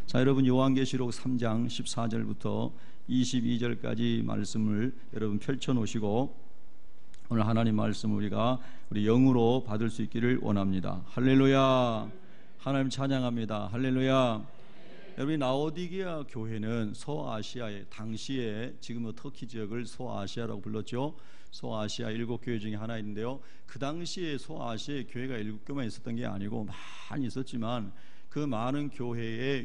자, 여러분 요한계시록 3장 14절부터 22절까지 말씀을 여러분 펼쳐 놓으시고 오늘 하나님 말씀 우리가 우리 영으로 받을 수 있기를 원합니다. 할렐루야. 하나님 찬양합니다. 할렐루야. 여러분 라오디게아 교회는 서아시아의 당시에 지금은 터키 지역을 서아시아라고 불렀죠. 서아시아 7교회 중에 하나인데요, 그 당시에 서아시아의 교회가 7교만 있었던 게 아니고 많이 있었지만 그 많은 교회의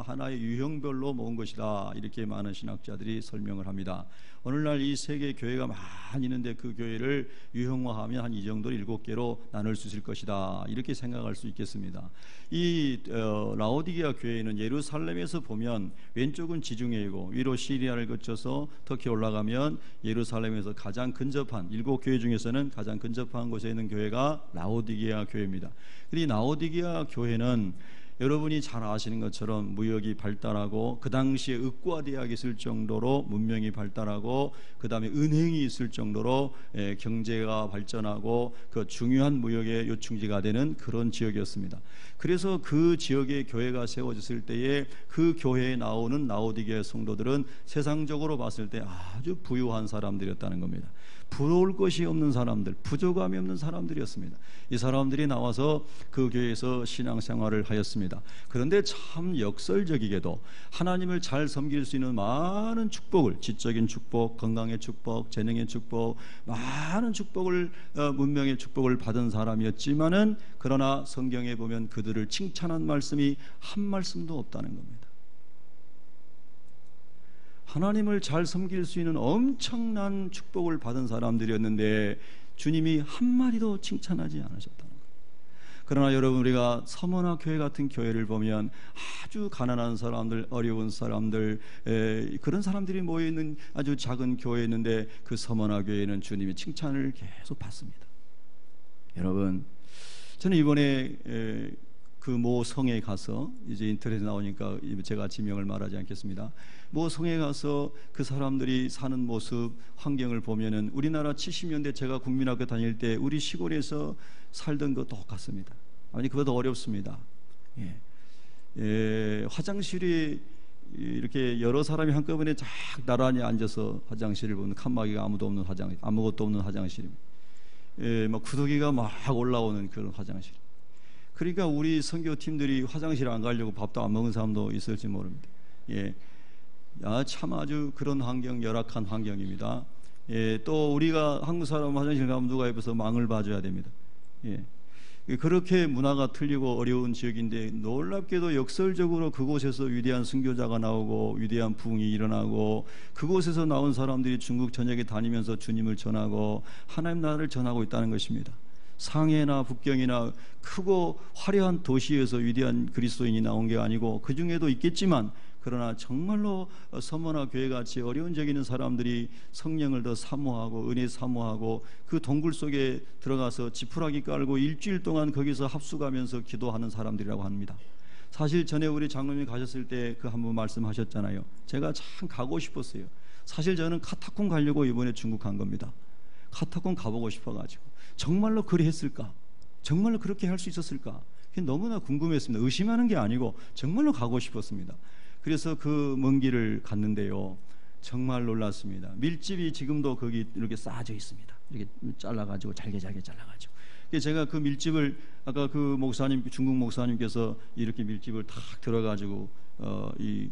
하나의 유형별로 모은 것이다, 이렇게 많은 신학자들이 설명을 합니다. 오늘날 이 세계 교회가 많이 있는데 그 교회를 유형화하면 한 이 정도 7개로 나눌 수 있을 것이다, 이렇게 생각할 수 있겠습니다. 이 라오디게아 교회는 예루살렘에서 보면 왼쪽은 지중해이고 위로 시리아를 거쳐서 터키 올라가면 예루살렘에서 가장 근접한 7교회 중에서는 가장 근접한 곳에 있는 교회가 라오디게아 교회입니다. 이 라오디게아 교회는 여러분이 잘 아시는 것처럼 무역이 발달하고 그 당시에 의과대학이 있을 정도로 문명이 발달하고 그 다음에 은행이 있을 정도로 경제가 발전하고 그 중요한 무역의 요충지가 되는 그런 지역이었습니다. 그래서 그 지역에 교회가 세워졌을 때에 그 교회에 나오는 라오디게아 성도들은 세상적으로 봤을 때 아주 부유한 사람들이었다는 겁니다. 부러울 것이 없는 사람들, 부족함이 없는 사람들이었습니다. 이 사람들이 나와서 그 교회에서 신앙생활을 하였습니다. 그런데 참 역설적이게도 하나님을 잘 섬길 수 있는 많은 축복을, 지적인 축복, 건강의 축복, 재능의 축복, 많은 축복을, 문명의 축복을 받은 사람이었지만은 그러나 성경에 보면 그들을 칭찬한 말씀이 한 말씀도 없다는 겁니다. 하나님을 잘 섬길 수 있는 엄청난 축복을 받은 사람들이었는데 주님이 한마디도 칭찬하지 않으셨다는 거예요. 그러나 여러분, 우리가 서머나 교회 같은 교회를 보면 아주 가난한 사람들, 어려운 사람들, 그런 사람들이 모여있는 아주 작은 교회였는데 그 서머나 교회는 주님이 칭찬을 계속 받습니다. 여러분, 저는 이번에 그 모 성에 가서, 이제 인터넷에 나오니까 제가 지명을 말하지 않겠습니다. 모 성에 가서 그 사람들이 사는 모습, 환경을 보면은 우리나라 70년대 제가 국민학교 다닐 때 우리 시골에서 살던 거 똑같습니다. 아니, 그보다 어렵습니다. 화장실이 이렇게 여러 사람이 한꺼번에 쫙 나란히 앉아서 화장실을 보는, 칸막이가 아무것도 없는 화장실입니다. 막 구더기가 막 올라오는 그런 화장실. 그러니까 우리 선교팀들이 화장실 안 가려고 밥도 안 먹은 사람도 있을지 모릅니다. 참 아주 그런 환경, 열악한 환경입니다. 또 우리가 한국 사람 화장실 가면 누가 옆에서 망을 봐줘야 됩니다. 그렇게 문화가 틀리고 어려운 지역인데 놀랍게도 역설적으로 그곳에서 위대한 선교자가 나오고 위대한 부흥이 일어나고 그곳에서 나온 사람들이 중국 전역에 다니면서 주님을 전하고 하나님 나라를 전하고 있다는 것입니다. 상해나 북경이나 크고 화려한 도시에서 위대한 그리스도인이 나온 게 아니고 그 중에도 있겠지만, 그러나 정말로 서머나 교회같이 어려운 적이 있는 사람들이 성령을 더 사모하고 은혜 사모하고 그 동굴 속에 들어가서 지푸라기 깔고 일주일 동안 거기서 합숙하면서 기도하는 사람들이라고 합니다. 사실 전에 우리 장로님 가셨을 때 그 한 번 말씀하셨잖아요. 제가 참 가고 싶었어요. 사실 저는 카타콤 가려고 이번에 중국 간 겁니다. 카타콤 가보고 싶어가지고 정말로 그리 했을까? 정말로 그렇게 할 수 있었을까? 너무나 궁금했습니다. 의심하는 게 아니고 정말로 가고 싶었습니다. 그래서 그 먼 길을 갔는데요, 정말 놀랐습니다. 밀집이 지금도 거기 이렇게 쌓아져 있습니다. 이렇게 잘라가지고 잘게 잘라가지고. 제가 그 밀집을 아까 그 목사님, 중국 목사님께서 이렇게 밀집을 탁 들어가지고 이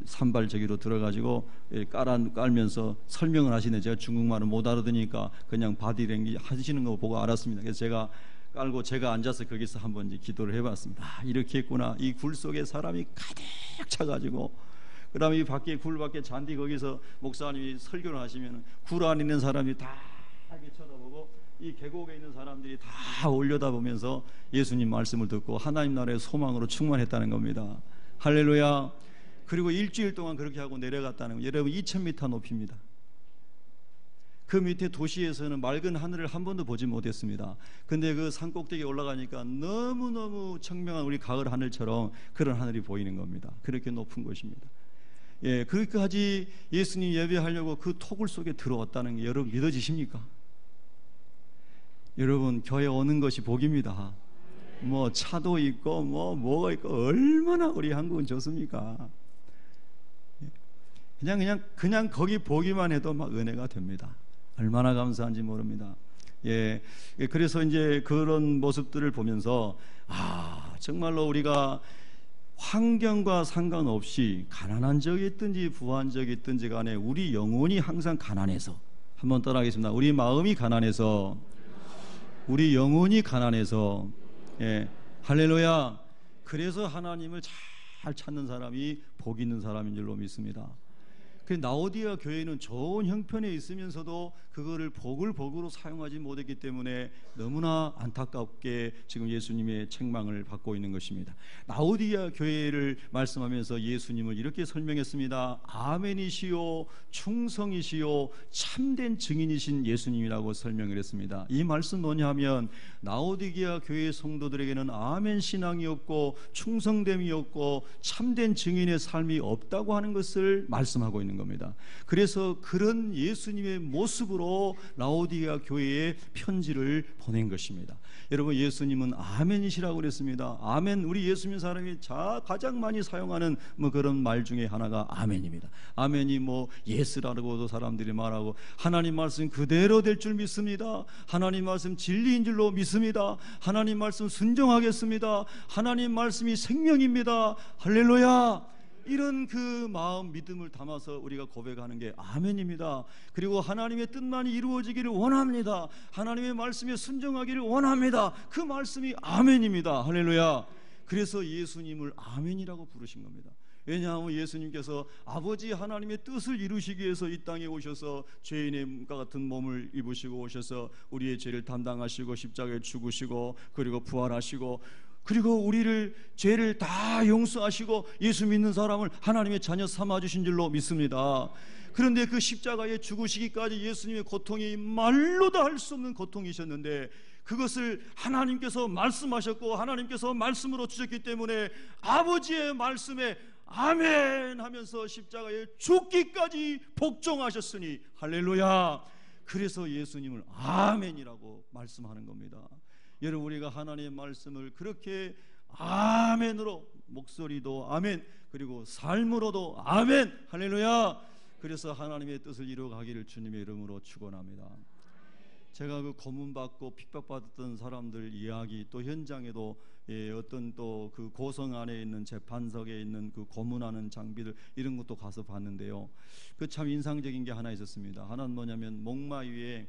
산발저기로 들어가지고 깔면서 설명을 하시는데 제가 중국말을 못 알아듣으니까 그냥 바디랭귀지 하시는 거 보고 알았습니다. 그래서 제가 깔고 제가 앉아서 거기서 한번 이제 기도를 해봤습니다. 이렇게 했구나. 이 굴 속에 사람이 가득 차가지고, 그 다음에 이 밖에, 굴 밖에 잔디 거기서 목사님이 설교를 하시면 굴 안에 있는 사람이 다 이렇게 쳐다보고 이 계곡에 있는 사람들이 다 올려다보면서 예수님 말씀을 듣고 하나님 나라의 소망으로 충만했다는 겁니다. 할렐루야. 그리고 일주일 동안 그렇게 하고 내려갔다는 거예요. 여러분, 2000m 높이입니다. 그 밑에 도시에서는 맑은 하늘을 한 번도 보지 못했습니다. 근데 그 산꼭대기에 올라가니까 너무너무 청명한 우리 가을 하늘처럼 그런 하늘이 보이는 겁니다. 그렇게 높은 곳입니다. 그렇게까지 예수님 예배하려고 그 토굴 속에 들어왔다는 게 여러분 믿어지십니까? 여러분, 교회 오는 것이 복입니다. 뭐 차도 있고 뭐가 있고 얼마나 우리 한국은 좋습니까? 그냥 거기 보기만 해도 막 은혜가 됩니다. 얼마나 감사한지 모릅니다. 예, 그래서 이제 그런 모습들을 보면서 정말로 우리가 환경과 상관없이 가난한 적이 있든지 부한 적이 있든지 간에 우리 영혼이 항상 가난해서, 한번 따라하겠습니다. 우리 마음이 가난해서, 우리 영혼이 가난해서, 예, 할렐루야. 그래서 하나님을 잘 찾는 사람이 복 있는 사람인 줄로 믿습니다. 그 라오디게아 교회는 좋은 형편에 있으면서도 그거를 복으로 사용하지 못했기 때문에 너무나 안타깝게 지금 예수님의 책망을 받고 있는 것입니다. 라오디게아 교회를 말씀하면서 예수님을 이렇게 설명했습니다. 아멘이시요 충성이시요 참된 증인이신 예수님이라고 설명을 했습니다. 이 말씀 뭐냐면 라오디게아 교회 성도들에게는 아멘 신앙이 없고 충성됨이 없고 참된 증인의 삶이 없다고 하는 것을 말씀하고 있는 겁니다. 그래서 그런 예수님의 모습으로 라오디게아 교회에 편지를 보낸 것입니다. 여러분, 예수님은 아멘이시라고 그랬습니다. 아멘, 우리 예수 믿는 사람이 가장 많이 사용하는 그런 말 중에 하나가 아멘입니다. 아멘이 예스라고도 사람들이 말하고, 하나님 말씀 그대로 될 줄 믿습니다. 하나님 말씀 진리인 줄로 믿습니다. 하나님 말씀 순종하겠습니다. 하나님 말씀이 생명입니다. 할렐루야. 이런 그 마음 믿음을 담아서 우리가 고백하는 게 아멘입니다. 그리고 하나님의 뜻만이 이루어지기를 원합니다. 하나님의 말씀에 순종하기를 원합니다. 그 말씀이 아멘입니다. 할렐루야. 그래서 예수님을 아멘이라고 부르신 겁니다. 왜냐하면 예수님께서 아버지 하나님의 뜻을 이루시기 위해서 이 땅에 오셔서 죄인의 같은 몸을 입으시고 오셔서 우리의 죄를 담당하시고 십자가에 죽으시고 그리고 부활하시고 그리고 우리를 죄를 다 용서하시고 예수 믿는 사람을 하나님의 자녀 삼아주신 줄로 믿습니다. 그런데 그 십자가에 죽으시기까지 예수님의 고통이 말로도 할 수 없는 고통이셨는데 그것을 하나님께서 말씀하셨고 하나님께서 말씀으로 주셨기 때문에 아버지의 말씀에 아멘 하면서 십자가에 죽기까지 복종하셨으니 할렐루야. 그래서 예수님을 아멘이라고 말씀하는 겁니다. 여러분, 우리가 하나님의 말씀을 그렇게 아멘으로, 목소리도 아멘, 그리고 삶으로도 아멘, 할렐루야. 그래서 하나님의 뜻을 이루어가기를 주님의 이름으로 축원합니다. 제가 그 고문받고 핍박받았던 사람들 이야기, 또 현장에도 어떤 또 그 고성 안에 있는 재판석에 있는 그 고문하는 장비들 이런 것도 가서 봤는데요. 그 참 인상적인 게 하나 있었습니다. 하나는 뭐냐면 목마 위에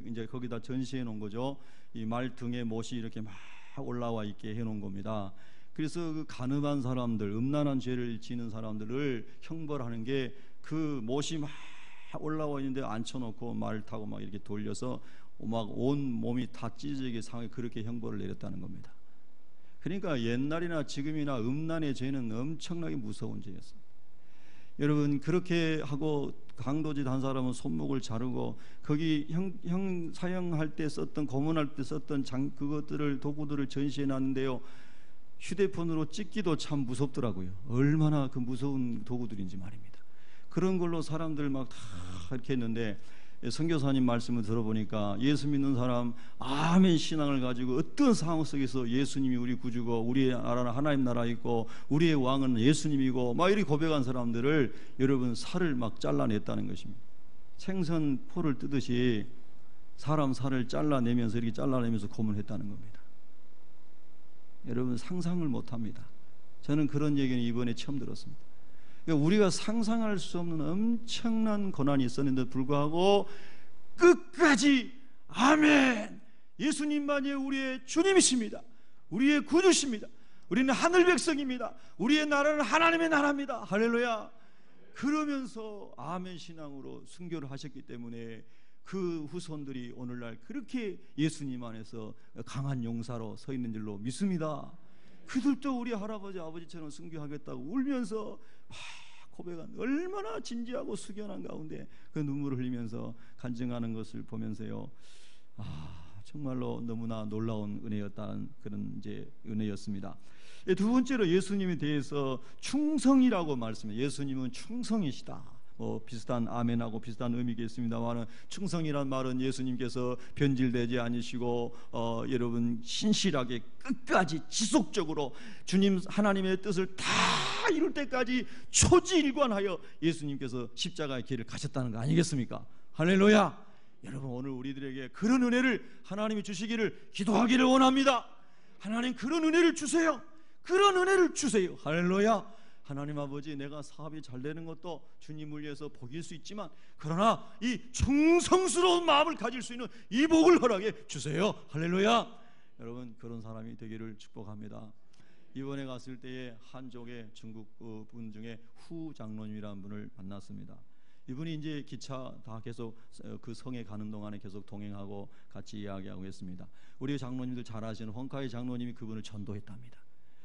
이제 거기다 전시해 놓은 거죠. 이 말 등에 못이 이렇게 막 올라와 있게 해 놓은 겁니다. 그래서 그 가늠한 사람들, 음란한 죄를 지는 사람들을 형벌하는 게 그 못이 막 올라와 있는데 앉혀놓고 말 타고 막 이렇게 돌려서 막 온 몸이 다 찢어지게 상하게 그렇게 형벌을 내렸다는 겁니다. 그러니까 옛날이나 지금이나 음란의 죄는 엄청나게 무서운 죄였습니다. 여러분, 그렇게 하고 강도짓 한 사람은 손목을 자르고 거기 사형할 때 썼던, 고문할 때 썼던 그것들을 도구들을 전시해 놨는데요. 휴대폰으로 찍기도 참 무섭더라고요. 얼마나 그 무서운 도구들인지 말입니다. 그런 걸로 사람들 막 다 이렇게 했는데 선교사님 말씀을 들어보니까 예수 믿는 사람 아멘 신앙을 가지고 어떤 상황 속에서 예수님이 우리 구주고 우리의 나라는 하나님 나라 있고 우리의 왕은 예수님이고 막 이렇게 고백한 사람들을 여러분 살을 막 잘라냈다는 것입니다. 생선 포를 뜨듯이 사람 살을 잘라내면서 이렇게 잘라내면서 고문했다는 겁니다. 여러분 상상을 못합니다. 저는 그런 얘기는 이번에 처음 들었습니다. 우리가 상상할 수 없는 엄청난 고난이 있었는데도 불구하고 끝까지 아멘, 예수님만이 우리의 주님이십니다. 우리의 구주십니다. 우리는 하늘 백성입니다. 우리의 나라는 하나님의 나라입니다. 할렐루야. 그러면서 아멘 신앙으로 순교를 하셨기 때문에 그 후손들이 오늘날 그렇게 예수님 안에서 강한 용사로 서 있는 줄로 믿습니다. 그들도 우리 할아버지 아버지처럼 순교하겠다고 울면서 고백한, 얼마나 진지하고 숙연한 가운데 그 눈물을 흘리면서 간증하는 것을 보면서요, 정말로 너무나 놀라운 은혜였다는 그런 이제 은혜였습니다. 두 번째로 예수님에 대해서 충성이라고 말씀해요. 예수님은 충성이시다. 비슷한 아멘하고 비슷한 의미겠습니다만은 충성이란 말은 예수님께서 변질되지 않으시고 여러분 신실하게 끝까지 지속적으로 주님 하나님의 뜻을 다 이룰 때까지 초지일관하여 예수님께서 십자가의 길을 가셨다는 거 아니겠습니까? 할렐루야. 여러분 오늘 우리들에게 그런 은혜를 하나님이 주시기를 기도하기를 원합니다. 하나님 그런 은혜를 주세요. 그런 은혜를 주세요. 할렐루야. 하나님 아버지, 내가 사업이 잘 되는 것도 주님을 위해서 복일 수 있지만 그러나 이 충성스러운 마음을 가질 수 있는 이 복을 허락해 주세요. 할렐루야. 여러분 그런 사람이 되기를 축복합니다. 이번에 갔을 때에 한족의 중국 분 중에 후 장로님이라는 분을 만났습니다. 이분이 이제 기차 다 계속 그 성에 가는 동안에 계속 동행하고 같이 이야기하고 했습니다. 우리 장로님들 잘 아시는 홍카이 장로님이 그분을 전도했답니다.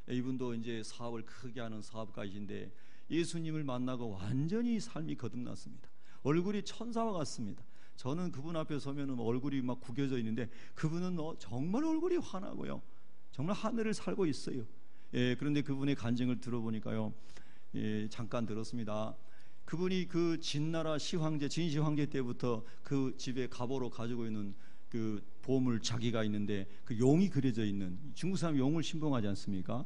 이분도 이제 사업을 크게 하는 사업가이신데 예수님을 만나고 완전히 삶이 거듭났습니다. 얼굴이 천사와 같습니다. 저는 그분 앞에 서면은 얼굴이 막 구겨져 있는데 그분은 정말 얼굴이 환하고요. 정말 하늘을 살고 있어요. 그런데 그분의 간증을 들어보니까요. 잠깐 들었습니다. 그분이 그 진나라 시황제, 진시황제 때부터 그 집에 갑오로 가지고 있는 그 보물 자기가 있는데 그 용이 그려져 있는, 중국 사람 용을 신봉하지 않습니까?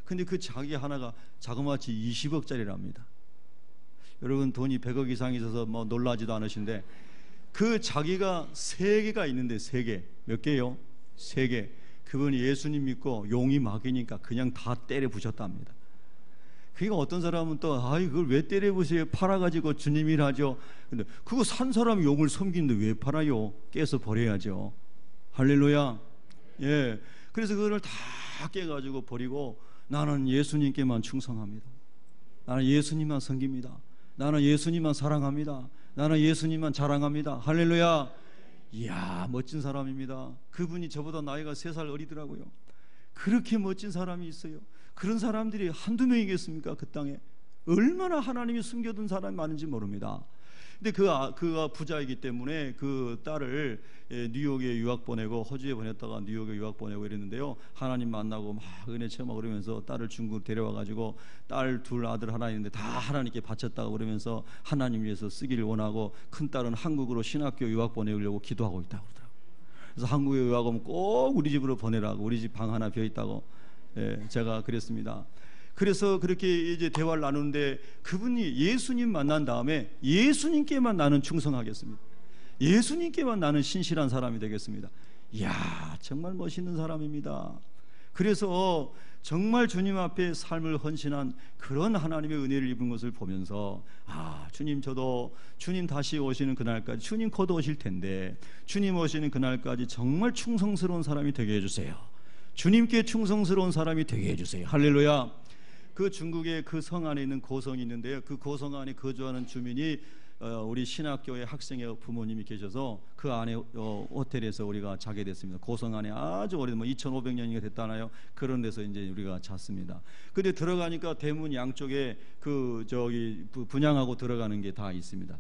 근데 그 자기 하나가 자그마치 20억짜리랍니다. 여러분 돈이 100억 이상 있어서 뭐 놀라지도 않으신데 그 자기가 3개가 있는데 3개. 몇 개요? 3개. 그분이 예수님 믿고 용이 막이니까 그냥 다 때려 부셨답니다. 그러니까 어떤 사람은 또 그걸 왜 때려 부세요? 팔아가지고 주님 일하죠. 근데 그거 산 사람이 용을 섬기는데 왜 팔아요? 깨서 버려야죠. 할렐루야. 그래서 그거를 다 깨가지고 버리고 나는 예수님께만 충성합니다. 나는 예수님만 섬깁니다. 나는 예수님만 사랑합니다. 나는 예수님만 자랑합니다. 할렐루야. 이야, 멋진 사람입니다. 그분이 저보다 나이가 3살 어리더라고요. 그렇게 멋진 사람이 있어요. 그런 사람들이 한두 명이겠습니까? 그 땅에 얼마나 하나님이 숨겨둔 사람이 많은지 모릅니다. 근데 그가 부자이기 때문에 그 딸을 뉴욕에 유학 보내고 호주에 보냈다가 뉴욕에 유학 보내고 이랬는데요. 하나님 만나고 막 은혜 체험하고 그러면서 딸을 중국 데려와가지고 딸 2 아들 하나 있는데 다 하나님께 바쳤다고 그러면서 하나님 위해서 쓰기를 원하고 큰 딸은 한국으로 신학교 유학 보내려고 기도하고 있다고 그러더라고요. 그래서 한국에 유학 오면 꼭 우리 집으로 보내라고, 우리 집 방 하나 비어 있다고 제가 그랬습니다. 그래서 그렇게 이제 대화를 나누는데 그분이 예수님 만난 다음에 예수님께만 나는 충성하겠습니다. 예수님께만 나는 신실한 사람이 되겠습니다. 이야, 정말 멋있는 사람입니다. 그래서 정말 주님 앞에 삶을 헌신한 그런 하나님의 은혜를 입은 것을 보면서 주님, 저도 주님 다시 오시는 그날까지, 주님 곧 오실 텐데 주님 오시는 그날까지 정말 충성스러운 사람이 되게 해주세요. 주님께 충성스러운 사람이 되게 해주세요. 할렐루야. 그 중국의 그 성 안에 있는 고성이 있는데요. 그 고성 안에 거주하는 주민이 우리 신학교의 학생의 부모님이 계셔서 그 안에 호텔에서 우리가 자게 됐습니다. 고성 안에 아주 오래된 2500년이 됐다나요? 그런 데서 이제 우리가 잤습니다. 근데 들어가니까 대문 양쪽에 분양하고 들어가는 게 다 있습니다.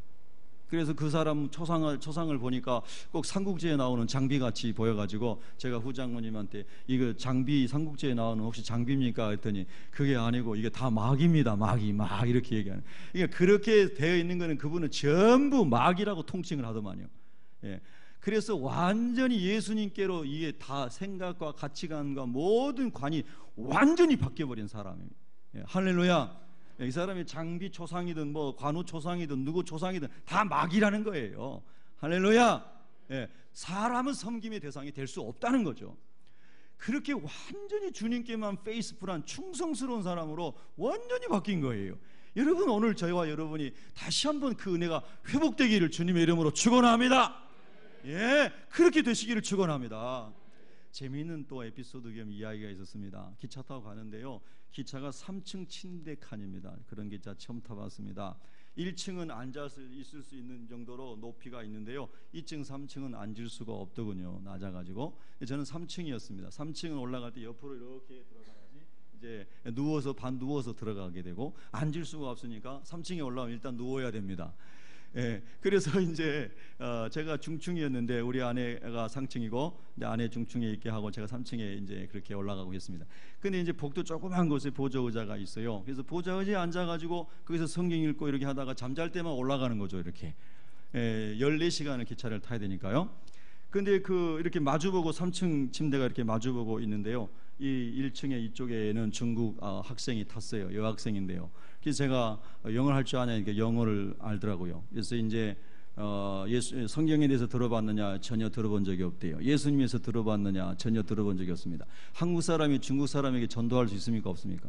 그래서 그 사람 초상을 보니까 꼭 삼국지에 나오는 장비같이 보여가지고 제가 후장모님한테 이거 장비, 삼국지에 나오는 혹시 장비입니까? 했더니 그게 아니고 이게 다 막입니다. 막이 막 이렇게 얘기하는. 그러니까 그렇게 되어 있는 거는 그분은 전부 막이라고 통칭을 하더만요. 그래서 완전히 예수님께로 이게 다 생각과 가치관과 모든 관이 완전히 바뀌어버린 사람입니다. 할렐루야. 이 사람이 장비 초상이든 뭐 관우 초상이든 누구 초상이든 다 막이라는 거예요. 할렐루야. 사람은 섬김의 대상이 될 수 없다는 거죠. 그렇게 완전히 주님께만 페이스풀한 충성스러운 사람으로 완전히 바뀐 거예요. 여러분, 오늘 저희와 여러분이 다시 한번 그 은혜가 회복되기를 주님의 이름으로 축원합니다. 그렇게 되시기를 축원합니다. 재미있는 또 에피소드 겸 이야기가 있었습니다. 기차 타고 가는데요, 기차가 3층 침대 칸입니다. 그런 기차 처음 타봤습니다. 1층은 앉아서 있을 수 있는 정도로 높이가 있는데요, 2층, 3층은 앉을 수가 없더군요. 낮아가지고. 저는 3층이었습니다. 3층은 올라갈 때 옆으로 이렇게 들어가야지 이제 반 누워서 들어가게 되고, 앉을 수가 없으니까 3층에 올라오면 일단 누워야 됩니다. 예, 그래서 이제 제가 중층이었는데 우리 아내가 상층이고 이제 아내 중층에 있게 하고 제가 3층에 이제 그렇게 올라가고 했습니다. 근데 이제 복도 조그만 곳에 보조 의자가 있어요. 그래서 보조 의자에 앉아가지고 거기서 성경 읽고 이렇게 하다가 잠잘 때만 올라가는 거죠. 이렇게 14시간을 기차를 타야 되니까요. 근데 이렇게 마주보고 3층 침대가 이렇게 마주보고 있는데요. 이 1층에 이쪽에는 중국 학생이 탔어요. 여학생인데요. 그래서 제가 영어를 할 줄 아냐니까 영어를 알더라고요. 그래서 이제 성경에 대해서 들어봤느냐? 전혀 들어본 적이 없대요. 예수님에서 들어봤느냐? 전혀 들어본 적이 없습니다. 한국 사람이 중국 사람에게 전도할 수 있습니까? 없습니까?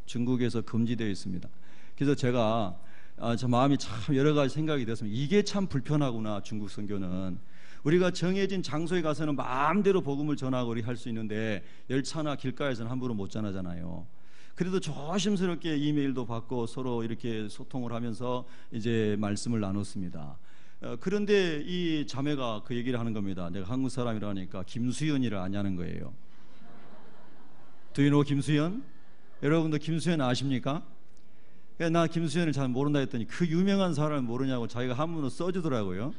중국에서 금지되어 있습니다. 그래서 제가 저 마음이 참 여러 가지 생각이 됐습니다. 이게 참 불편하구나. 중국 선교는 우리가 정해진 장소에 가서는 마음대로 복음을 전하고 할 수 있는데 열차나 길가에서는 함부로 못 전하잖아요. 그래도 조심스럽게 이메일도 받고 서로 이렇게 소통을 하면서 이제 말씀을 나눴습니다. 그런데 이 자매가 그 얘기를 하는 겁니다. 내가 한국 사람이라니까 김수현이를 아냐는 거예요. Do you know 김수현? 여러분도 김수현 아십니까? 나 김수현을 잘 모른다 했더니 그 유명한 사람을 모르냐고 자기가 한문으로 써주더라고요.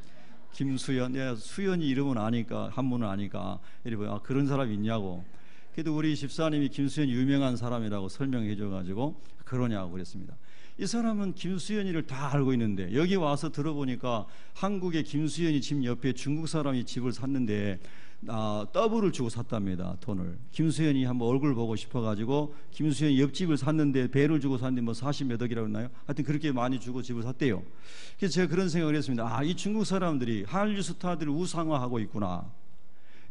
김수현, 수현이 이름은 아니까, 한문은 아니까 이러고 그런 사람이 있냐고. 그래도 우리 집사님이 김수현 유명한 사람이라고 설명해 줘가지고 그러냐고 그랬습니다. 이 사람은 김수현이를 다 알고 있는데 여기 와서 들어보니까 한국의 김수현이 집 옆에 중국 사람이 집을 샀는데 더블을 주고 샀답니다. 돈을. 김수현이 한번 얼굴 보고 싶어가지고 김수현이 옆집을 샀는데 배를 주고 샀는데 뭐 40몇 억이라고 했나요? 하여튼 그렇게 많이 주고 집을 샀대요. 그래서 제가 그런 생각을 했습니다. 이 중국 사람들이 한류 스타들을 우상화하고 있구나.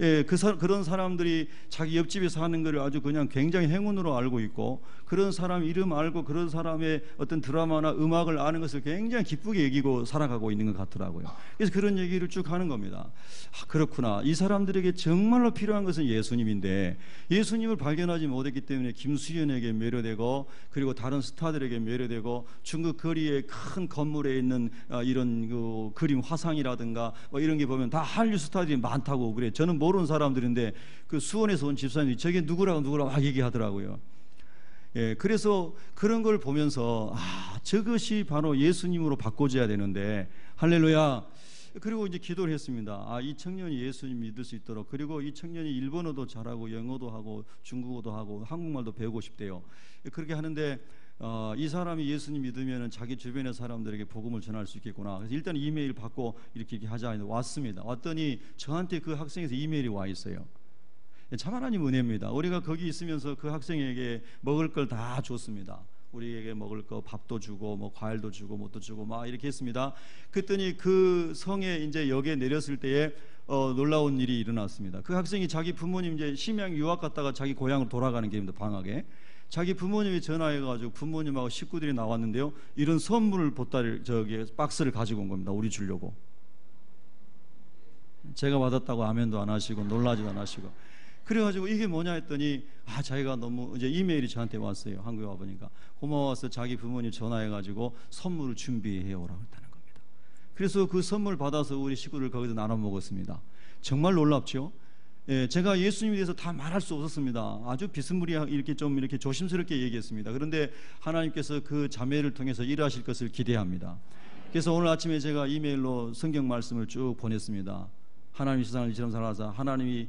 예, 그런 사람들이 자기 옆집에 사는 것을 아주 그냥 굉장히 행운으로 알고 있고 그런 사람 이름 알고 그런 사람의 어떤 드라마나 음악을 아는 것을 굉장히 기쁘게 여기고 살아가고 있는 것 같더라고요. 그래서 그런 얘기를 쭉 하는 겁니다. 그렇구나. 이 사람들에게 정말로 필요한 것은 예수님인데 예수님을 발견하지 못했기 때문에 김수현에게 매료되고 그리고 다른 스타들에게 매료되고 중국 거리에 큰 건물에 있는 이런 그 그림 화상이라든가 뭐 이런 게 보면 다 한류 스타들이 많다고 그래. 저는 모르는 사람들인데 그 수원에서 온 집사님이 저게 누구라고 막 얘기하더라고요. 예, 그래서 그런 걸 보면서 저것이 바로 예수님으로 바꿔줘야 되는데 할렐루야. 그리고 이제 기도를 했습니다. 이 청년이 예수님 믿을 수 있도록 그리고 이 청년이 일본어도 잘하고 영어도 하고 중국어도 하고 한국말도 배우고 싶대요. 그렇게 하는데 이 사람이 예수님 믿으면 자기 주변의 사람들에게 복음을 전할 수 있겠구나. 그래서 일단 이메일 받고 이렇게 하자 했는데 왔습니다. 왔더니 저한테 그 학생에서 이메일이 와 있어요. 참 하나님 은혜입니다. 우리가 거기 있으면서 그 학생에게 먹을 걸 다 줬습니다. 우리에게 먹을 거 밥도 주고 뭐 과일도 주고 뭣도 주고 막 이렇게 했습니다. 그랬더니 그 성에 이제 역에 내렸을 때에 놀라운 일이 일어났습니다. 그 학생이 자기 부모님 이제 심양 유학 갔다가 자기 고향으로 돌아가는 길입니다. 방학에 자기 부모님이 전화해가지고 부모님하고 식구들이 나왔는데요. 이런 선물을 보따리 박스를 가지고 온 겁니다. 우리 주려고. 제가 받았다고 아멘도 안 하시고 놀라지도 안 하시고. 그래가지고 이게 뭐냐 했더니 자기가 너무 이제 이메일이 저한테 왔어요. 한국에 와보니까 고마워서 자기 부모님 전화해가지고 선물을 준비해 오라고 했다는 겁니다. 그래서 그 선물 받아서 우리 식구들 거기서 나눠 먹었습니다. 정말 놀랍죠? 예, 제가 예수님에 대해서 다 말할 수 없었습니다. 아주 비스무리하게 이렇게 조심스럽게 얘기했습니다. 그런데 하나님께서 그 자매를 통해서 일하실 것을 기대합니다. 그래서 오늘 아침에 제가 이메일로 성경 말씀을 쭉 보냈습니다. 하나님이 세상을 이처럼 사랑하사 하나님이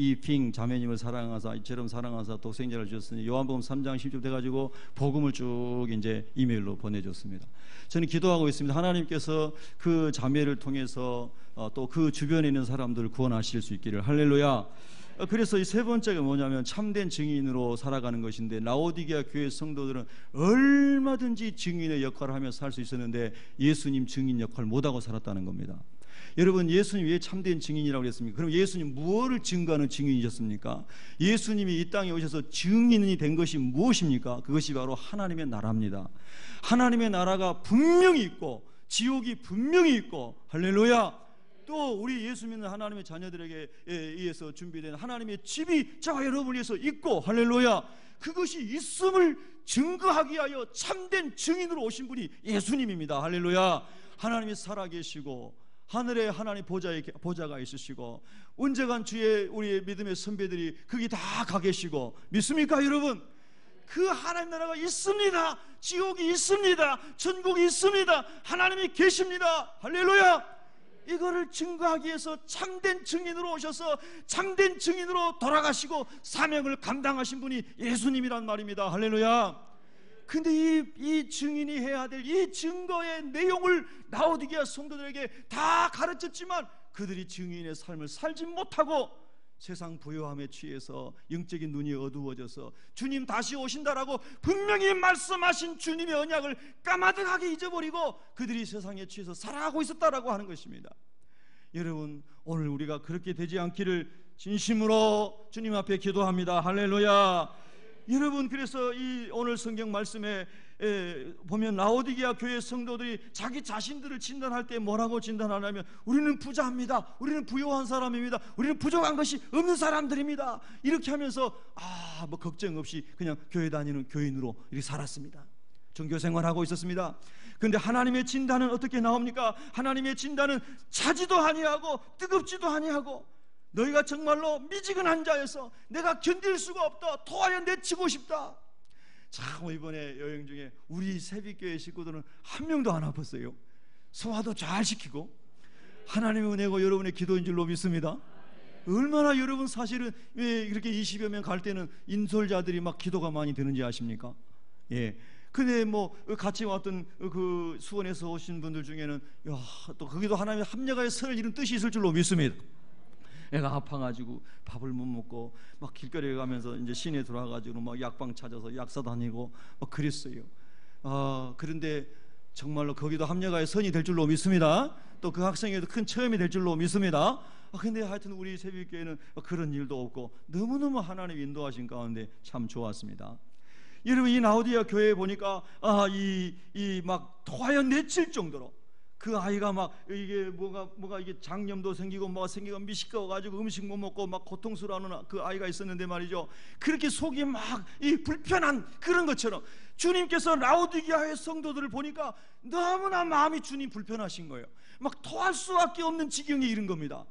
이 핑 자매님을 사랑하사 이처럼 사랑하사 독생자를 주셨으니 요한복음 3장 10절 돼가지고 복음을 쭉 이제 이메일로 보내줬습니다. 저는 기도하고 있습니다. 하나님께서 그 자매를 통해서 또 그 주변에 있는 사람들을 구원하실 수 있기를. 할렐루야. 그래서 이 세 번째가 뭐냐면 참된 증인으로 살아가는 것인데 라오디게아 교회 성도들은 얼마든지 증인의 역할을 하며 살 수 있었는데 예수님 증인 역할을 못하고 살았다는 겁니다. 여러분 예수님 왜 참된 증인이라고 그랬습니까? 그럼 예수님 무엇을 증거하는 증인이셨습니까? 예수님이 이 땅에 오셔서 증인이 된 것이 무엇입니까? 그것이 바로 하나님의 나라입니다. 하나님의 나라가 분명히 있고 지옥이 분명히 있고 할렐루야. 또 우리 예수 믿는 하나님의 자녀들에게 의해서 준비된 하나님의 집이 저와 여러분을 위해서 있고 할렐루야. 그것이 있음을 증거하기 위하여 참된 증인으로 오신 분이 예수님입니다. 할렐루야. 하나님이 살아계시고 하늘에 하나님 보좌가 있으시고 언제간 주의 우리의 믿음의 선배들이 거기 다 가 계시고 믿습니까 여러분? 그 하나님 나라가 있습니다. 지옥이 있습니다. 천국이 있습니다. 하나님이 계십니다. 할렐루야. 이거를 증거하기 위해서 참된 증인으로 오셔서 참된 증인으로 돌아가시고 사명을 감당하신 분이 예수님이란 말입니다. 할렐루야. 근데 이 증인이 해야 될 이 증거의 내용을 라오디게아 성도들에게 다 가르쳤지만 그들이 증인의 삶을 살지 못하고 세상 부요함에 취해서 영적인 눈이 어두워져서 주님 다시 오신다라고 분명히 말씀하신 주님의 언약을 까마득하게 잊어버리고 그들이 세상에 취해서 살아가고 있었다라고 하는 것입니다. 여러분, 오늘 우리가 그렇게 되지 않기를 진심으로 주님 앞에 기도합니다. 할렐루야. 여러분, 그래서 이 오늘 성경 말씀에 보면 라오디게아 교회 성도들이 자기 자신들을 진단할 때 뭐라고 진단하냐면 우리는 부자입니다. 우리는 부유한 사람입니다. 우리는 부족한 것이 없는 사람들입니다. 이렇게 하면서 뭐 걱정 없이 그냥 교회 다니는 교인으로 이렇게 살았습니다. 종교생활하고 있었습니다. 그런데 하나님의 진단은 어떻게 나옵니까? 하나님의 진단은 차지도 아니하고 뜨겁지도 아니하고 너희가 정말로 미지근한 자여서 내가 견딜 수가 없다. 토하여 내치고 싶다. 참, 이번에 여행 중에 우리 새벽교회 식구들은 한 명도 안 아팠어요. 소화도 잘 시키고 하나님의 은혜고 여러분의 기도인 줄로 믿습니다. 얼마나 여러분 사실은 왜 이렇게 20여 명 갈 때는 인솔자들이 막 기도가 많이 되는지 아십니까? 예. 근데 뭐 같이 왔던 그 수원에서 오신 분들 중에는 또 거기도 하나님의 합력하여 선을 이룬 뜻이 있을 줄로 믿습니다. 애가 아파가지고 밥을 못 먹고 막 길거리에 가면서 이제 시내 들어와가지고 막 약방 찾아서 약사 다니고 막 그랬어요. 그런데 정말로 거기도 합력하여 선이 될 줄로 믿습니다. 또 그 학생에도 큰 체험이 될 줄로 믿습니다. 근데 하여튼 우리 새벽교회는 그런 일도 없고 너무너무 하나님 인도하신 가운데 참 좋았습니다. 여러분, 이 라오디게아 교회에 보니까 이 막 토하여 내칠 정도로 그 아이가 막 이게 뭐가 이게 장염도 생기고 뭐가 생기고 미식거가지고 음식 못 먹고 막 고통스러워하는 그 아이가 있었는데 말이죠. 그렇게 속이 막 이 불편한 그런 것처럼 주님께서 라오디게아의 성도들을 보니까 너무나 마음이 주님 불편하신 거예요. 막 토할 수밖에 없는 지경에 이른 겁니다.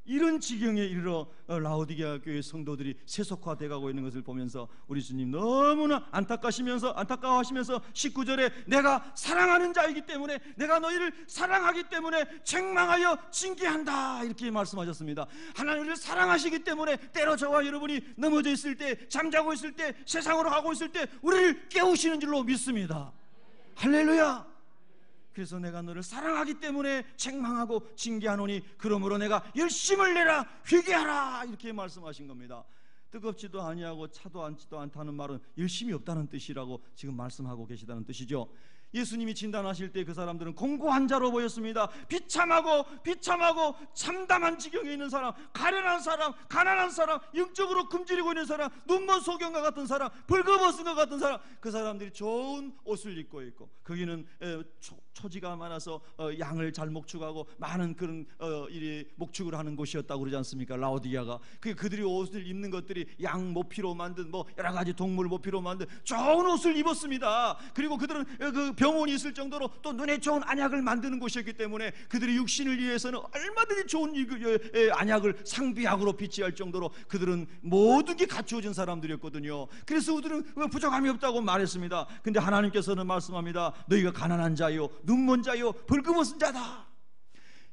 이런 지경에 이르러 라오디게아 교회 성도들이 세속화돼 가고 있는 것을 보면서 우리 주님 너무나 안타까워하시면서 19절에 내가 사랑하는 자이기 때문에 내가 너희를 사랑하기 때문에 책망하여 징계한다 이렇게 말씀하셨습니다. 하나님을 사랑하시기 때문에 때로 저와 여러분이 넘어져 있을 때, 잠자고 있을 때, 세상으로 가고 있을 때 우리를 깨우시는 줄로 믿습니다. 할렐루야. 그래서 내가 너를 사랑하기 때문에 책망하고 징계하노니 그러므로 내가 열심을 내라 회개하라 이렇게 말씀하신 겁니다. 뜨겁지도 아니하고 차도 앉지도 않다는 말은 열심이 없다는 뜻이라고 지금 말씀하고 계시다는 뜻이죠. 예수님이 진단하실 때 그 사람들은 공고한 자로 보였습니다. 비참하고 참담한 지경에 있는 사람, 가련한 사람, 가난한 사람, 영적으로 굶주리고 있는 사람, 눈먼 소경과 같은 사람, 벌거벗은 것 같은 사람, 그 사람들이 좋은 옷을 입고 있고 거기는 초지가 많아서 양을 잘 목축하고 많은 그런 목축을 하는 곳이었다고 그러지 않습니까? 라오디게아가 그들이 옷을 입는 것들이 양 모피로 만든 뭐 여러 가지 동물 모피로 만든 좋은 옷을 입었습니다. 그리고 그들은 그 병원이 있을 정도로 또 눈에 좋은 안약을 만드는 곳이었기 때문에 그들의 육신을 위해서는 얼마든지 좋은 안약을 상비약으로 비치할 정도로 그들은 모든 게 갖추어진 사람들이었거든요. 그래서 그들은 부족함이 없다고 말했습니다. 근데 하나님께서는 말씀합니다. 너희가 가난한 자요, 눈먼 자요, 벌거벗은 자다.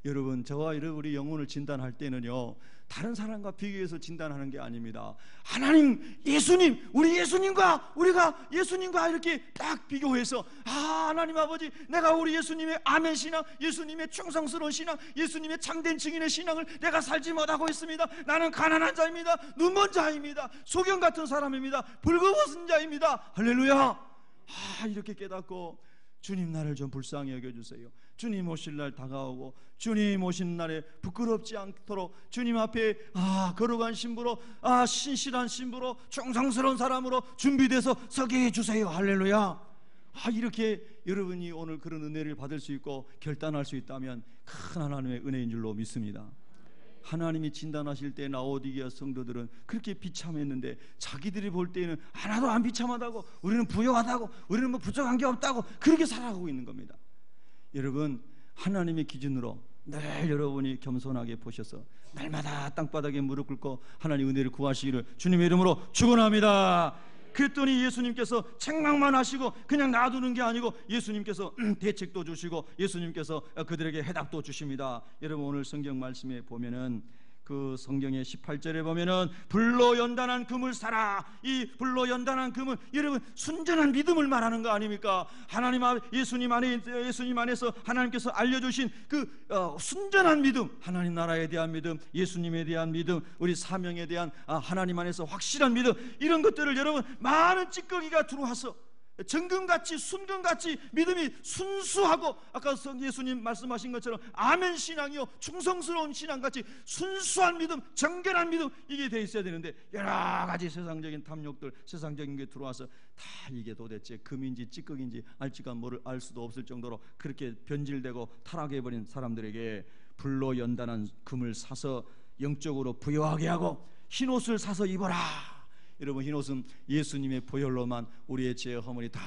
여러분, 저와 우리 영혼을 진단할 때는요 다른 사람과 비교해서 진단하는 게 아닙니다. 하나님, 예수님, 우리가 예수님과 이렇게 딱 비교해서 하나님 아버지, 내가 우리 예수님의 아멘 신앙, 예수님의 충성스러운 신앙, 예수님의 참된 증인의 신앙을 내가 살지 못하고 있습니다. 나는 가난한 자입니다. 눈먼 자입니다. 소경 같은 사람입니다. 벌거벗은 자입니다. 할렐루야. 이렇게 깨닫고 주님, 나를 좀 불쌍히 여겨주세요. 주님 오실 날 다가오고 주님 오신 날에 부끄럽지 않도록 주님 앞에 거룩한 신부로 신실한 신부로 충성스러운 사람으로 준비돼서 서게 해주세요. 할렐루야. 이렇게 여러분이 오늘 그런 은혜를 받을 수 있고 결단할 수 있다면 큰 하나님의 은혜인 줄로 믿습니다. 하나님이 진단하실 때 라오디게아 성도들은 그렇게 비참했는데 자기들이 볼 때는 하나도 안 비참하다고, 우리는 부유하다고, 우리는 뭐 부족한 게 없다고 그렇게 살아가고 있는 겁니다. 여러분, 하나님의 기준으로 늘 여러분이 겸손하게 보셔서 날마다 땅바닥에 무릎 꿇고 하나님 은혜를 구하시기를 주님의 이름으로 축원합니다. 그랬더니 예수님께서 책망만 하시고 그냥 놔두는 게 아니고 예수님께서 대책도 주시고 예수님께서 그들에게 해답도 주십니다. 여러분, 오늘 성경 말씀에 보면은 그 성경의 18절에 보면은 불로 연단한 금을 사라. 이 불로 연단한 금은 여러분 순전한 믿음을 말하는 거 아닙니까? 예수님 안에서 하나님께서 알려주신 그 순전한 믿음, 하나님 나라에 대한 믿음, 예수님에 대한 믿음, 우리 사명에 대한 하나님 안에서 확실한 믿음, 이런 것들을 여러분 많은 찌꺼기가 들어와서 정금같이 순금같이 믿음이 순수하고 아까 예수님 말씀하신 것처럼 아멘 신앙이요 충성스러운 신앙같이 순수한 믿음, 정결한 믿음, 이게 돼 있어야 되는데 여러 가지 세상적인 탐욕들, 세상적인 게 들어와서 다 이게 도대체 금인지 찌꺼기인지 알지가 뭐를 알 수도 없을 정도로 그렇게 변질되고 타락해버린 사람들에게 불로 연단한 금을 사서 영적으로 부여하게 하고 흰옷을 사서 입어라. 여러분, 흰옷은 예수님의 보혈로만 우리의 죄 허물이 다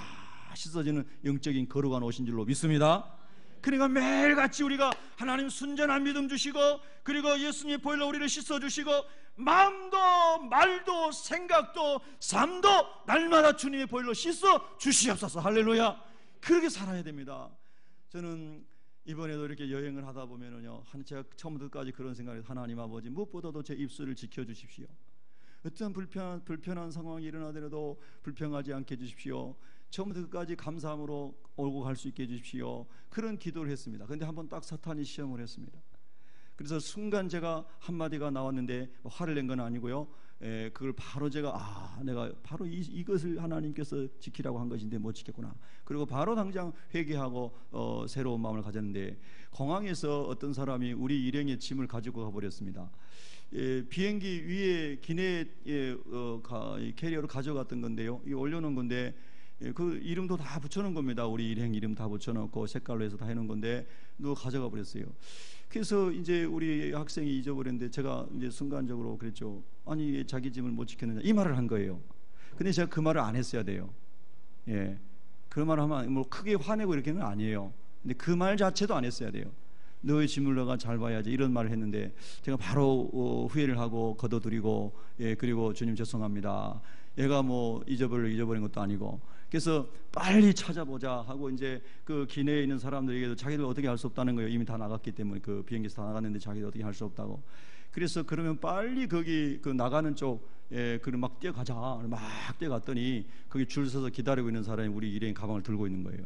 씻어지는 영적인 거룩한 옷인 줄로 믿습니다. 그러니까 매일같이 우리가 하나님 순전한 믿음 주시고, 그리고 예수님의 보혈로 우리를 씻어주시고, 마음도 말도 생각도 삶도 날마다 주님의 보혈로 씻어 주시옵소서. 할렐루야. 그렇게 살아야 됩니다. 저는 이번에도 이렇게 여행을 하다 보면은요, 제가 처음부터 끝까지 그런 생각을 해요. 하나님 아버지, 무엇보다도 제 입술을 지켜주십시오. 어떤 불편한 상황이 일어나더라도 불평하지 않게 해주십시오. 처음부터 끝까지 감사함으로 오고 갈 수 있게 해주십시오. 그런 기도를 했습니다. 그런데 한번 딱 사탄이 시험을 했습니다. 그래서 순간 제가 한마디가 나왔는데 화를 낸 건 아니고요, 그걸 바로 제가 내가 바로 이것을 하나님께서 지키라고 한 것인데 못 지켰구나. 그리고 바로 당장 회개하고 새로운 마음을 가졌는데, 공항에서 어떤 사람이 우리 일행의 짐을 가지고 가버렸습니다. 비행기 위에 기내 캐리어로 가져갔던 건데요, 이거 올려놓은 건데 그 이름도 다 붙여놓은 겁니다. 우리 일행 이름 다 붙여놓고 색깔로 해서 다 해놓은 건데 누가 가져가 버렸어요. 그래서 이제 우리 학생이 잊어버렸는데 제가 이제 순간적으로 그랬죠. 아니, 자기 짐을 못 지켰느냐, 이 말을 한 거예요. 근데 제가 그 말을 안 했어야 돼요. 그 말을 하면 뭐 크게 화내고 이렇게는 아니에요. 근데 그 말 자체도 안 했어야 돼요. 너의 짐을 너가 잘 봐야지, 이런 말을 했는데 제가 바로 후회를 하고 걷어들이고, 그리고 주님 죄송합니다. 얘가 뭐 잊어버린 것도 아니고, 그래서 빨리 찾아보자 하고 이제 그 기내에 있는 사람들에게도 자기들 어떻게 할 수 없다는 거예요. 이미 다 나갔기 때문에, 그 비행기에서 다 나갔는데 자기들 어떻게 할 수 없다고. 그래서 그러면 빨리 거기 그 나가는 쪽 그를 막 뛰어가자, 막 뛰어갔더니 거기 줄 서서 기다리고 있는 사람이 우리 일행 가방을 들고 있는 거예요.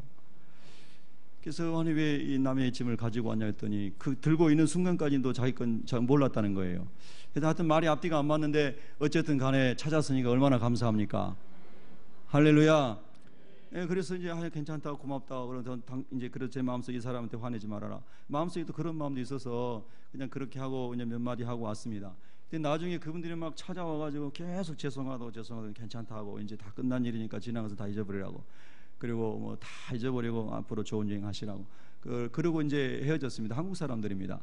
그래서 아니 왜 이 남의 짐을 가지고 왔냐 했더니 그 들고 있는 순간까지도 자기 건 잘 몰랐다는 거예요. 그래서 하여튼 말이 앞뒤가 안 맞는데 어쨌든 간에 찾았으니까 얼마나 감사합니까? 할렐루야. 그래서 이제 괜찮다, 고맙다. 그래서 이제 그래서 제 마음속에 이 사람한테 화내지 말아라. 마음속에도 그런 마음도 있어서 그냥 그렇게 하고 그냥 몇 마디 하고 왔습니다. 근데 나중에 그분들이 막 찾아와가지고 계속 죄송하다고 괜찮다고, 이제 다 끝난 일이니까 지나가서 다 잊어버리라고. 그리고 뭐 다 잊어버리고 앞으로 좋은 여행 하시라고. 그러고 이제 헤어졌습니다. 한국 사람들입니다.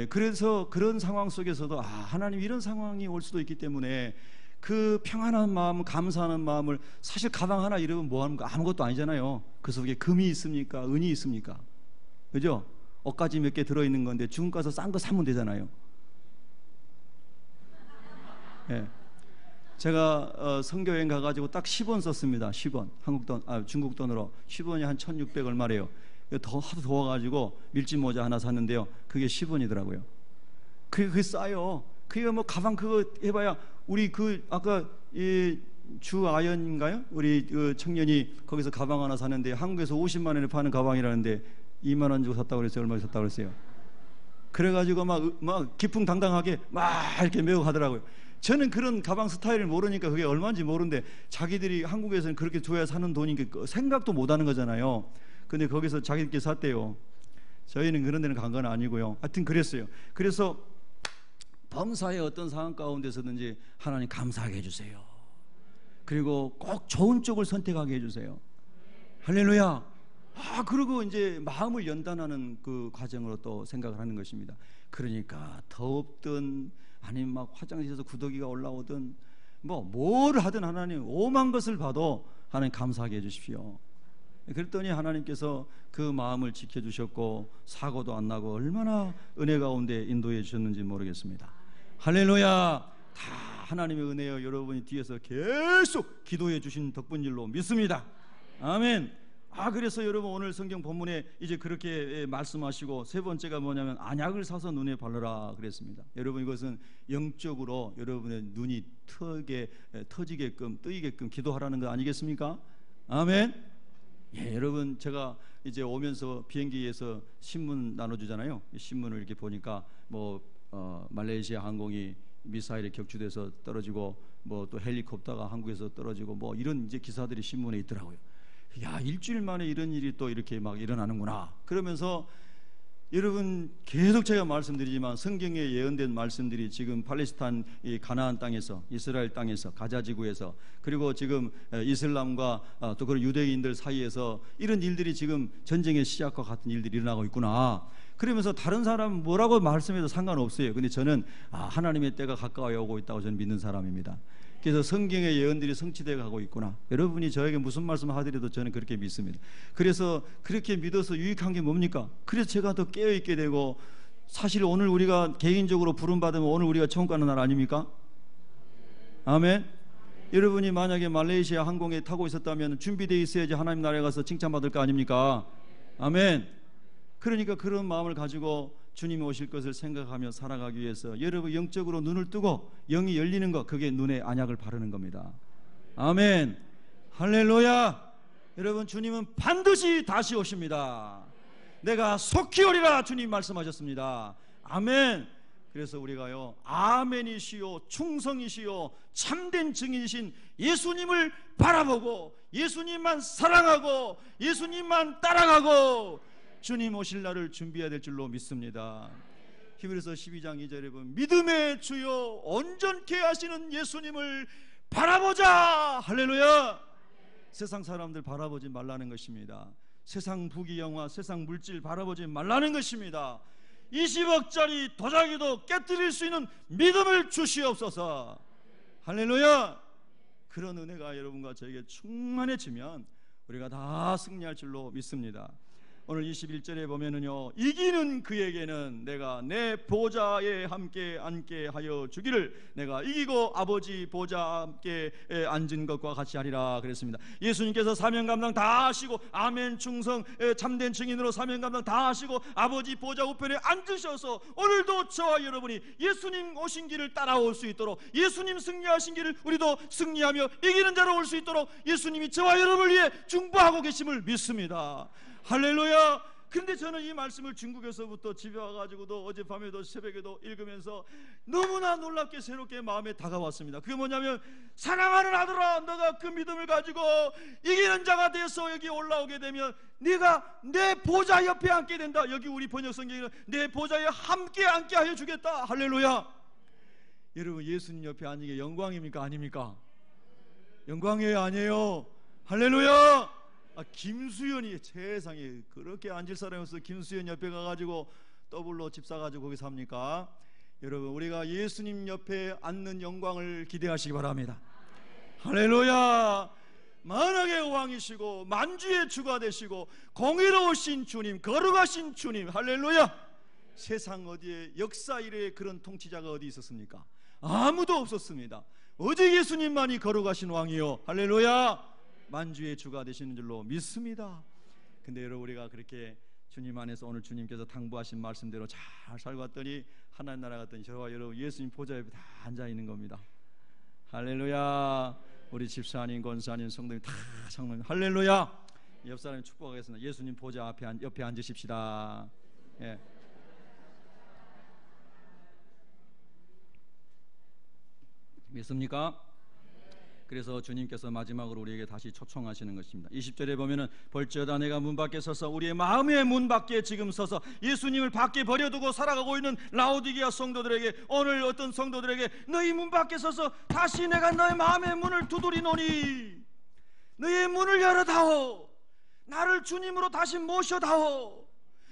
그래서 그런 상황 속에서도 하나님 이런 상황이 올 수도 있기 때문에 그 평안한 마음, 감사하는 마음을, 사실 가방 하나 잃으면 뭐합니까? 아무것도 아니잖아요. 그 속에 금이 있습니까? 은이 있습니까? 그죠? 옷가지 몇 개 들어있는 건데 중국 가서 싼 거 사면 되잖아요. 제가 선교여행 가가지고 딱 10원 썼습니다. 10원. 중국 돈으로 10원이 한 1600 얼마래요. 하도 더워가지고 밀짚 모자 하나 샀는데요, 그게 10원이더라고요. 그게 싸요. 그게 뭐 가방 그거 해봐야, 우리 아까 주아연인가요? 우리 그 청년이 거기서 가방 하나 샀는데 한국에서 50만 원에 파는 가방이라는데 2만 원 주고 샀다고 그랬어요. 얼마에 샀다고 그랬어요? 그래가지고 막 기풍당당하게 막 이렇게 메고 가더라고요. 저는 그런 가방 스타일을 모르니까 그게 얼마인지 모르는데, 자기들이 한국에서는 그렇게 줘야 사는 돈이니까 생각도 못 하는 거잖아요. 근데 거기서 자기들끼리 샀대요. 저희는 그런 데는 간 건 아니고요. 하여튼 그랬어요. 그래서 범사의 어떤 상황 가운데서든지 하나님 감사하게 해주세요. 그리고 꼭 좋은 쪽을 선택하게 해주세요. 할렐루야. 그리고 이제 마음을 연단하는 그 과정으로 또 생각을 하는 것입니다. 그러니까 덥든 아니면 막 화장실에서 구더기가 올라오든 뭘 하든 하나님 오만 것을 봐도 하나님 감사하게 해주십시오. 그랬더니 하나님께서 그 마음을 지켜주셨고 사고도 안 나고 얼마나 은혜 가운데 인도해 주셨는지 모르겠습니다. 할렐루야. 다 하나님의 은혜여 여러분이 뒤에서 계속 기도해 주신 덕분인 줄로 믿습니다. 아멘. 그래서 여러분 오늘 성경 본문에 이제 그렇게 말씀하시고, 세 번째가 뭐냐면 안약을 사서 눈에 바르라 그랬습니다. 여러분 이것은 영적으로 여러분의 눈이 터지게끔 뜨이게끔 기도하라는 거 아니겠습니까? 아멘. 여러분 제가 이제 오면서 비행기에서 신문 나눠주잖아요. 신문을 이렇게 보니까 말레이시아 항공이 미사일에 격추돼서 떨어지고, 또 헬리콥터가 한국에서 떨어지고, 이런 이제 기사들이 신문에 있더라고요. 일주일 만에 이런 일이 또 이렇게 막 일어나는구나. 그러면서 여러분 계속 제가 말씀드리지만 성경에 예언된 말씀들이 지금 팔레스타인 이 가나안 땅에서, 이스라엘 땅에서, 가자 지구에서, 그리고 지금 이슬람과 또 그 유대인들 사이에서 이런 일들이 지금 전쟁의 시작과 같은 일들이 일어나고 있구나. 그러면서 다른 사람 뭐라고 말씀해도 상관없어요. 근데 저는 하나님의 때가 가까이 오고 있다고 저는 믿는 사람입니다. 그래서 성경의 예언들이 성취되어 가고 있구나. 여러분이 저에게 무슨 말씀 하더라도 저는 그렇게 믿습니다. 그래서 그렇게 믿어서 유익한 게 뭡니까? 그래서 제가 더 깨어있게 되고, 사실 오늘 우리가 개인적으로 부름받으면 오늘 우리가 천국 가는 날 아닙니까? 아멘. 여러분이 만약에 말레이시아 항공에 타고 있었다면 준비되어 있어야지 하나님 나라에 가서 칭찬받을 거 아닙니까? 아멘. 그러니까 그런 마음을 가지고 주님이 오실 것을 생각하며 살아가기 위해서 여러분 영적으로 눈을 뜨고 영이 열리는 것, 그게 눈에 안약을 바르는 겁니다. 아멘. 할렐루야. 여러분 주님은 반드시 다시 오십니다. 내가 속히 오리라 주님 말씀하셨습니다. 아멘. 그래서 우리가요, 아멘이시요 충성이시요 참된 증인이신 예수님을 바라보고 예수님만 사랑하고 예수님만 따라가고 주님 오실 날을 준비해야 될 줄로 믿습니다. 히브리서 12장 2절에 보면 믿음의 주요 온전케 하시는 예수님을 바라보자. 할렐루야. 세상 사람들 바라보지 말라는 것입니다. 세상 부귀영화, 세상 물질 바라보지 말라는 것입니다. 20억짜리 도자기도 깨뜨릴 수 있는 믿음을 주시옵소서. 할렐루야. 그런 은혜가 여러분과 저에게 충만해지면 우리가 다 승리할 줄로 믿습니다. 오늘 21절에 보면은요, 이기는 그에게는 내가 내 보좌에 함께 앉게 하여 주기를, 내가 이기고 아버지 보좌 함께 앉은 것과 같이 하리라 그랬습니다. 예수님께서 사명 감당 다 하시고, 아멘 충성 참된 증인으로 사명 감당 다 하시고 아버지 보좌 우편에 앉으셔서 오늘도 저와 여러분이 예수님 오신 길을 따라올 수 있도록, 예수님 승리하신 길을 우리도 승리하며 이기는 자로 올 수 있도록 예수님이 저와 여러분을 위해 중보하고 계심을 믿습니다. 할렐루야. 그런데 저는 이 말씀을 중국에서부터 집에 와가지고도 어젯밤에도 새벽에도 읽으면서 너무나 놀랍게 새롭게 마음에 다가왔습니다. 그게 뭐냐면, 사랑하는 아들아, 너가 그 믿음을 가지고 이기는 자가 돼서 여기 올라오게 되면 네가 내 보좌 옆에 앉게 된다. 여기 우리 번역 성경에는 내 보좌에 함께 앉게 하여 주겠다. 할렐루야. 여러분 예수님 옆에 앉는 게 영광입니까 아닙니까? 영광이에요 아니에요? 할렐루야. 김수현이 세상에 그렇게 앉을 사람이 없어. 김수현 옆에 가가지고 더블로 집 사가지고 거기 삽니까? 여러분 우리가 예수님 옆에 앉는 영광을 기대하시기 바랍니다. 할렐루야. 만왕의 왕이시고 만주의 주가 되시고 공의로우신 주님, 거룩하신 주님. 할렐루야. 세상 어디에 역사 이래에 그런 통치자가 어디 있었습니까? 아무도 없었습니다. 오직 예수님만이 거룩하신 왕이요. 할렐루야. 만주의 주가 되시는 줄로 믿습니다. 근데 여러분 우리가 그렇게 주님 안에서 오늘 주님께서 당부하신 말씀대로 잘 살고 왔더니 하나님 나라 갔더니 저와 여러분 예수님 보좌 옆에 다 앉아 있는 겁니다. 할렐루야. 우리 집사님, 권사님, 성도님 다 장로님, 할렐루야. 옆 사람이 축복하겠습니다. 예수님 보좌 옆에 앉으십시다. 예. 믿습니까? 그래서 주님께서 마지막으로 우리에게 다시 초청하시는 것입니다. 20절에 보면은 벌저다 내가 문 밖에 서서, 우리의 마음의 문 밖에 지금 서서 예수님을 밖에 버려두고 살아가고 있는 라오디게아 성도들에게, 오늘 어떤 성도들에게 너희 문 밖에 서서 다시 내가 너의 마음의 문을 두드리노니 너의 문을 열어다오. 나를 주님으로 다시 모셔다오.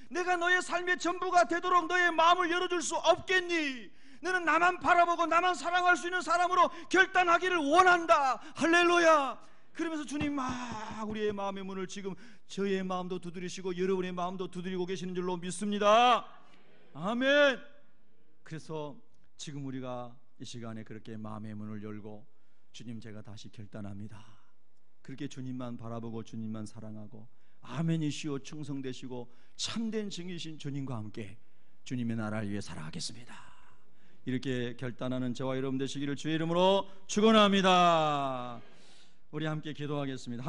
내가 너의 삶의 전부가 되도록 너의 마음을 열어줄 수 없겠니? 너는 나만 바라보고 나만 사랑할 수 있는 사람으로 결단하기를 원한다. 할렐루야. 그러면서 주님 막 우리의 마음의 문을 지금 저의 마음도 두드리시고 여러분의 마음도 두드리고 계시는 줄로 믿습니다. 아멘. 그래서 지금 우리가 이 시간에 그렇게 마음의 문을 열고 주님, 제가 다시 결단합니다. 그렇게 주님만 바라보고 주님만 사랑하고 아멘이시오 충성되시고 참된 증이신 주님과 함께 주님의 나라를 위해 살아가겠습니다. 이렇게 결단하는 저와 여러분 되시기를 주의 이름으로 축원합니다. 우리 함께 기도하겠습니다.